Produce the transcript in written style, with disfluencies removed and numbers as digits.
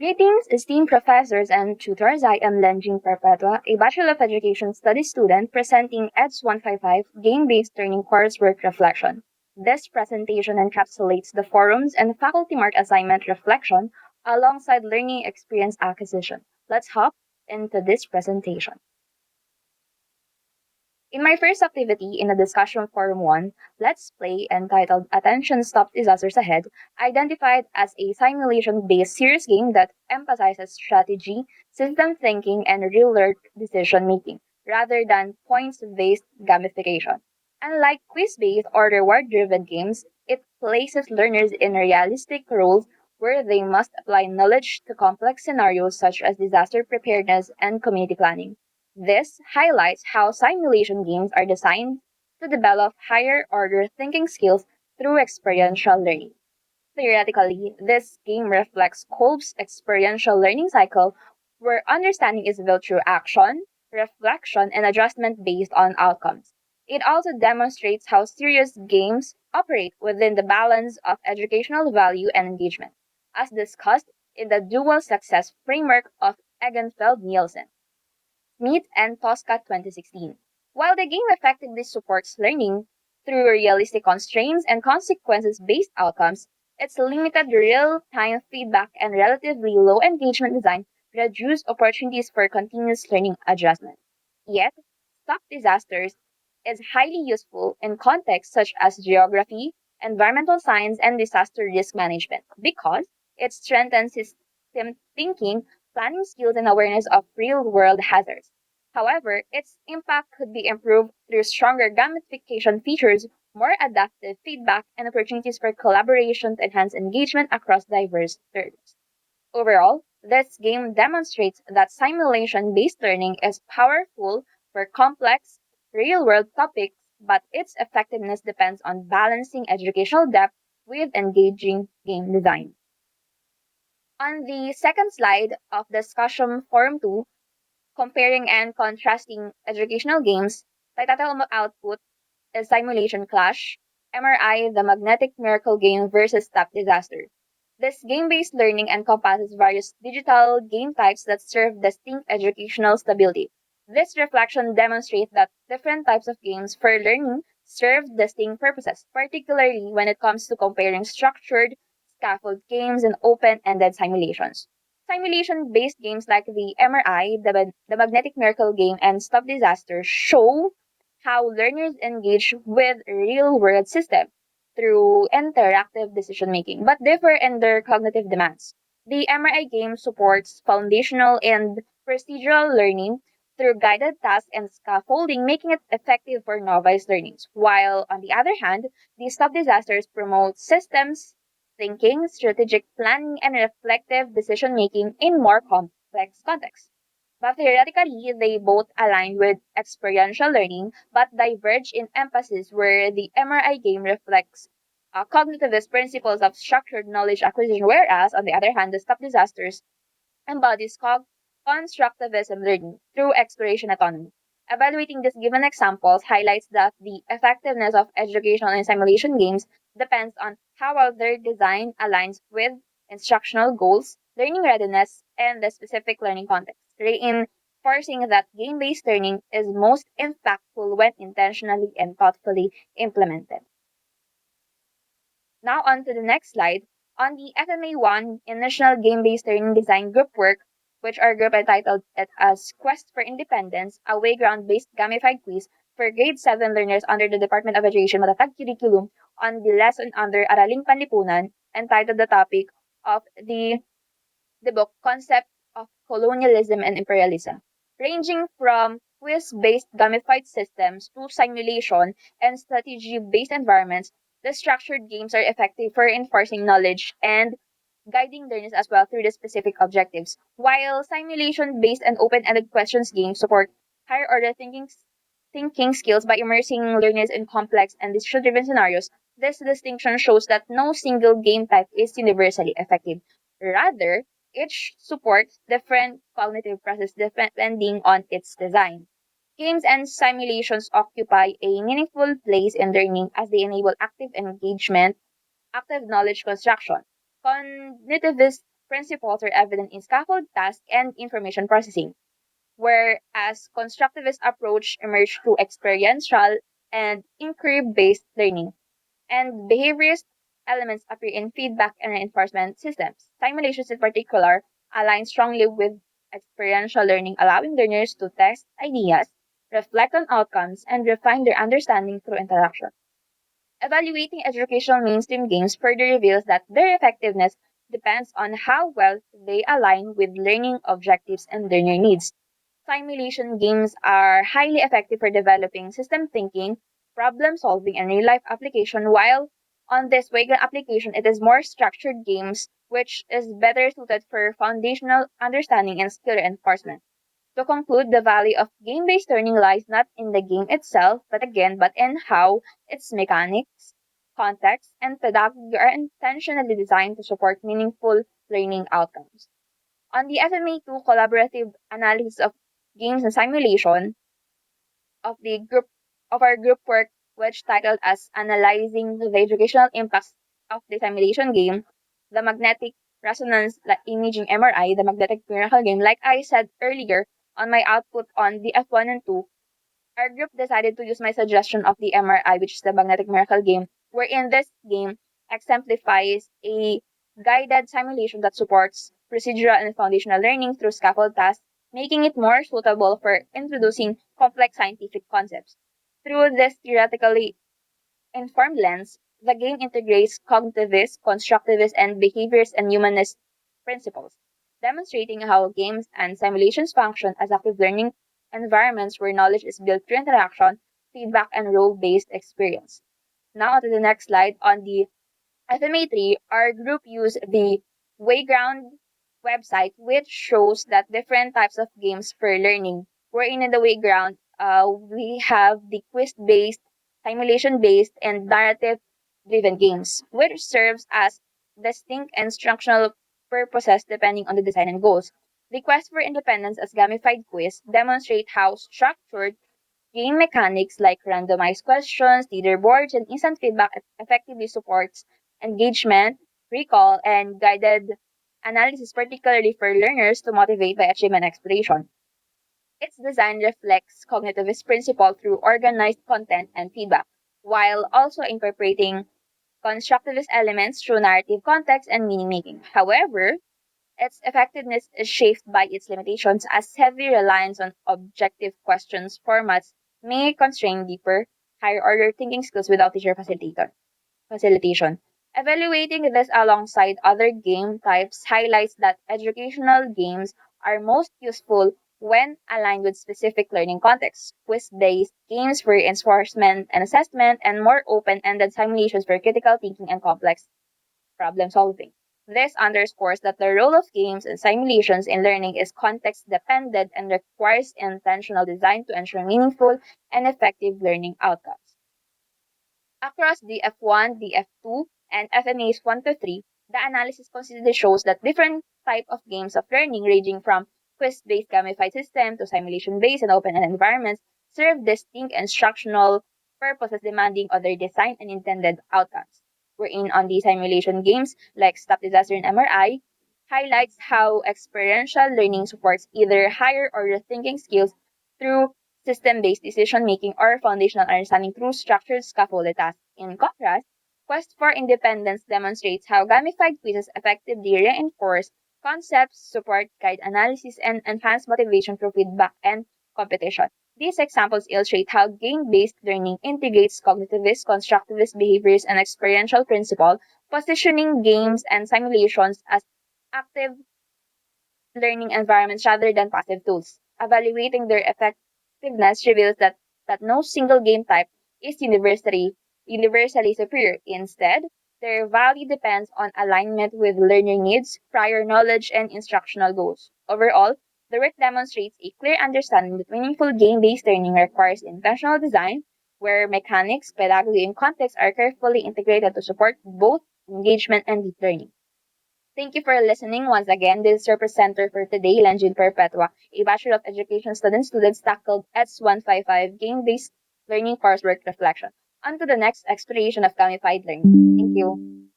Greetings, esteemed professors and tutors. I am Lenjing Perpetua, a Bachelor of Education Studies student presenting EDS 155 Game-Based Learning Coursework Reflection. This presentation encapsulates the forums and faculty mark assignment reflection alongside learning experience acquisition. Let's hop into this presentation. In my first activity in the discussion forum 1, Let's Play, entitled Attention Stop Disasters Ahead, identified as a simulation-based serious game that emphasizes strategy, system thinking, and real-world decision-making, rather than points-based gamification. Unlike quiz-based or reward-driven games, it places learners in realistic roles where they must apply knowledge to complex scenarios such as disaster preparedness and community planning. This highlights how simulation games are designed to develop higher order thinking skills through experiential learning. Theoretically, this game reflects Kolb's experiential learning cycle, where understanding is built through action, reflection, and adjustment based on outcomes. It also demonstrates how serious games operate within the balance of educational value and engagement, as discussed in the dual success framework of Egenfeld Nielsen. Smith and Tosca 2016. While the game effectively supports learning through realistic constraints and consequences based outcomes, its limited real time feedback and relatively low engagement design reduce opportunities for continuous learning adjustment. Yet, Stop Disasters is highly useful in contexts such as geography, environmental science, and disaster risk management because it strengthens system thinking, planning skills, and awareness of real world hazards. However, its impact could be improved through stronger gamification features, more adaptive feedback, and opportunities for collaboration to enhance engagement across diverse learners. Overall, this game demonstrates that simulation based learning is powerful for complex, real world topics, but its effectiveness depends on balancing educational depth with engaging game design. On the second slide of discussion forum 2, comparing and contrasting educational games, the title output is Simulation Clash, MRI, the Magnetic Miracle Game versus Stop Disaster. This game-based learning encompasses various digital game types that serve distinct educational stability. This reflection demonstrates that different types of games for learning serve distinct purposes, particularly when it comes to comparing structured, scaffold games and open-ended simulations. Simulation-based games like the MRI, the Magnetic Miracle Game, and Stop Disaster show how learners engage with real-world systems through interactive decision making, but differ in their cognitive demands. The MRI game supports foundational and procedural learning through guided tasks and scaffolding, making it effective for novice learnings. While, on the other hand, the Stop Disasters promote systems thinking, strategic planning, and reflective decision making in more complex contexts. But theoretically, they both align with experiential learning, but diverge in emphasis where the MRI game reflects cognitivist principles of structured knowledge acquisition, whereas, on the other hand, the Stop Disasters embodies constructivism learning through exploration autonomy. Evaluating these given examples highlights that the effectiveness of educational and simulation games depends on how well their design aligns with instructional goals, learning readiness, and the specific learning context, reinforcing that game-based learning is most impactful when intentionally and thoughtfully implemented. Now on to the next slide. On the FMA1 Initial Game-Based Learning Design Group Work, which our group entitled it as Quest for Independence, a Wayground-Based Gamified Quiz for Grade 7 learners under the Department of Education Matatag Curriculum on the lesson under Araling Panlipunan, entitled the topic of the book Concept of Colonialism and Imperialism, ranging from quiz-based gamified systems to simulation and strategy-based environments. The structured games are effective for enforcing knowledge and guiding learners as well through the specific objectives, while simulation-based and open-ended questions games support higher order thinking skills by immersing learners in complex and decision-driven scenarios. This distinction shows that no single game type is universally effective. Rather, each supports different cognitive processes depending on its design. Games and simulations occupy a meaningful place in learning as they enable active engagement, active knowledge construction. Cognitivist principles are evident in scaffold task and information processing, whereas constructivist approach emerged through experiential and inquiry-based learning, and behaviorist elements appear in feedback and reinforcement systems. Simulations in particular align strongly with experiential learning, allowing learners to test ideas, reflect on outcomes, and refine their understanding through interaction. Evaluating educational mainstream games further reveals that their effectiveness depends on how well they align with learning objectives and learner needs. Simulation games are highly effective for developing system thinking, problem solving, and real life application, while on this Wagon application, it is more structured games, which is better suited for foundational understanding and skill reinforcement. To conclude, the value of game based learning lies not in the game itself, but in how its mechanics, context, and pedagogy are intentionally designed to support meaningful learning outcomes. On the FMA2 collaborative analysis of games and simulation of the group of our group work, which titled as Analyzing the Educational Impacts of the Simulation Game, the Magnetic Resonance Imaging MRI, the Magnetic Miracle Game, like I said earlier on my output on the F1 and 2, our group decided to use my suggestion of the MRI, which is the Magnetic Miracle Game, wherein this game exemplifies a guided simulation that supports procedural and foundational learning through scaffold tasks, making it more suitable for introducing complex scientific concepts. Through this theoretically informed lens, the game integrates cognitivist, constructivist, and behaviorist and humanist principles, demonstrating how games and simulations function as active learning environments where knowledge is built through interaction, feedback, and role based experience. Now, to the next slide on the FMA3, our group used the Wayground website, which shows that different types of games for learning. Wherein in the Wayground, we have the quiz-based, simulation-based, and narrative-driven games, which serves as distinct instructional purposes depending on the design and goals. The Quest for Independence as gamified quiz demonstrate how structured game mechanics like randomized questions, leaderboards, and instant feedback effectively supports engagement, recall, and guided analysis, particularly for learners to motivate by achievement exploration. Its design reflects cognitivist principle through organized content and feedback, while also incorporating constructivist elements through narrative context and meaning making. However, its effectiveness is shaped by its limitations as heavy reliance on objective questions formats may constrain deeper, higher order thinking skills without teacher facilitation. Evaluating this alongside other game types highlights that educational games are most useful when aligned with specific learning contexts. Quiz-based games for enforcement and assessment, and more open-ended simulations for critical thinking and complex problem solving. This underscores that the role of games and simulations in learning is context dependent and requires intentional design to ensure meaningful and effective learning outcomes. Across the F1, the F2, and FMAs 1 to 3, the analysis consistently shows that different type of games of learning ranging from quiz-based gamified system to simulation-based and open-ended environments serve distinct instructional purposes demanding of their design and intended outcomes. Wherein on the simulation games like Stop Disaster and MRI highlights how experiential learning supports either higher order thinking skills through system-based decision-making or foundational understanding through structured scaffolded tasks. In contrast, Quest for Independence demonstrates how gamified quizzes effectively reinforce concepts, support guide analysis, and enhance motivation through feedback and competition. These examples illustrate how game-based learning integrates cognitivist, constructivist behaviors, and experiential principle, positioning games and simulations as active learning environments rather than passive tools. Evaluating their effectiveness reveals that no single game type is universally superior. Instead, their value depends on alignment with learner needs, prior knowledge, and instructional goals. Overall, the work demonstrates a clear understanding that meaningful game-based learning requires intentional design, where mechanics, pedagogy, and context are carefully integrated to support both engagement and deep learning. Thank you for listening once again. This is your presenter for today, Lanjin Perpetua, a Bachelor of Education student. Students tackled S155 Game-Based Learning Coursework Reflection. On to the next exploration of gamified learning. Thank you.